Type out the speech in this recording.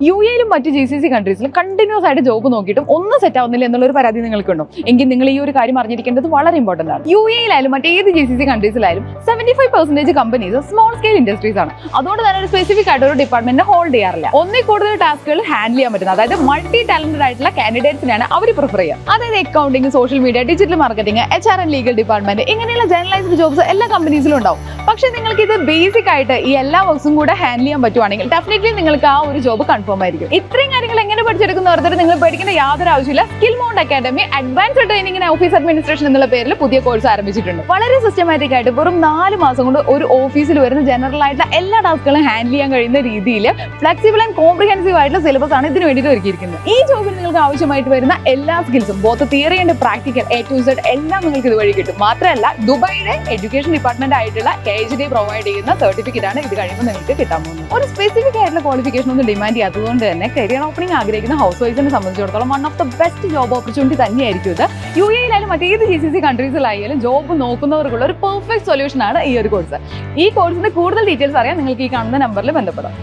U എയിലും മറ്റ് GCC കൺട്രീസിലും continuous ആയിട്ട് job നോക്കിയിട്ടും ഒന്നും സെറ്റ് ആവുന്നില്ല എന്നുള്ളൊരു പരാതി നിങ്ങൾക്കുണ്ടോ? എങ്കിൽ നിങ്ങൾ ഈ ഒരു കാര്യം അറിഞ്ഞിരിക്കേണ്ടത് വളരെ ഇമ്പോർട്ടന്റ് ആണ്. യു എയിലായാലും മറ്റേത് GCC കൺട്രീസിലായാലും 75% companies small scale industries ആണ്. അതുകൊണ്ട് തന്നെ ഒരു സ്പെസിഫിക് ആയിട്ട് ഒരു ഡിപ്പാർട്ട്മെന്റിനെ ഹോൾഡ് ചെയ്യാറില്ല. ഒന്നിൽ കൂടുതൽ ടാസ്കുകൾ ഹാൻഡിൽ ചെയ്യാൻ പറ്റുന്ന, അതായത് മൾട്ടി ടാലന്റഡ് ആയിട്ടുള്ള കാൻഡിഡേറ്റ്സിനാണ് അവർ പ്രിഫർ ചെയ്യുക. അതായത് accounting, social media, digital marketing, HR and legal department, ഇങ്ങനെയുള്ള ജനറലൈസ്ഡ് ജോബ്സ് എല്ലാ കമ്പനീസിലും ഉണ്ടാവും. പക്ഷേ നിങ്ങൾക്ക് ഇത് ബേസിക് ആയിട്ട് ഈ എല്ലാ വർക്ക്സും കൂടെ ഹാൻഡിൽ ചെയ്യാൻ പറ്റുവാണെങ്കിൽ ഡെഫിനറ്റ്ലി നിങ്ങൾക്ക് ആ ഒരു ജോബ് കൺഫേം ആയിരിക്കും. ഇത്രയും കാര്യങ്ങൾ എങ്ങനെ പഠിച്ചെടുക്കുന്ന ഓർത്തിട്ട് നിങ്ങൾ പഠിക്കേണ്ട യാതൊരു ആവശ്യമില്ല. Skill mount academy advanced training office administration എന്നുള്ള പേരിൽ പുതിയ കോഴ്സ് ആരംഭിച്ചിട്ടുണ്ട്. വളരെ സിസ്റ്റമാറ്റിക് ആയിട്ട് വെറും 4 മാസം കൊണ്ട് ഒരു ഓഫീസിൽ വരുന്ന ജനറൽ ആയിട്ടുള്ള എല്ലാ ടാസ്കുകളും ഹാൻഡിൽ ചെയ്യാൻ കഴിയുന്ന രീതിയിൽ ഫ്ലെക്സിബിൾ ആൻഡ് കോംപ്രിഹെൻസീവ് ആയിട്ടുള്ള സിലബസ് ആണ് ഇതിന് വേണ്ടിയിട്ട് ഒരുക്കിയിരിക്കുന്നത്. ഈ ജോബിൽ നിങ്ങൾക്ക് ആവശ്യമായിട്ട് വരുന്ന എല്ലാ സ്കിൽസും both theory and practical A to Z എല്ലാം നിങ്ങൾക്ക് ഇതുവഴി കിട്ടും. മാത്രമല്ല ദുബായിയുടെ എഡ്യൂക്കേഷൻ ഡിപ്പാർട്ട്മെന്റ് ആയിട്ടുള്ള KHD പ്രൊവൈഡ് ചെയ്യുന്ന സർട്ടിഫിക്കറ്റ് ആണ് ഇത് കഴിയുമ്പോൾ നിങ്ങൾക്ക് കിട്ടാൻ പോകുന്നത്. ഒരു സ്പെസിഫിക് ആയിട്ടുള്ള ക്വാളിഫിക്കേഷൻ ഒന്നും ഡിമാൻഡ് ചെയ്യാത്തതുകൊണ്ട് തന്നെ കരിയർ ഓപ്പണിംഗ് ആഗ്രഹിക്കുന്ന ഹൗസ് വൈഫിനെ സംബന്ധിച്ചിടത്തോളം one of the best job opportunity തന്നെയായിരിക്കും ഇത്. യു എയിലായാലും മറ്റേത് GCC കൺട്രീസിലായാലും ജോബ് നോക്കുന്നവർക്കുള്ള ഒരു പെർഫെക്റ്റ് സൊല്യൂഷൻ ആണ് ഈ ഒരു കോഴ്സ്. ഈ കോഴ്സിന്റെ കൂടുതൽ ഡീറ്റെയിൽസ് അറിയാൻ നിങ്ങൾക്ക് ഈ കാണുന്ന നമ്പറിൽ ബന്ധപ്പെടാം.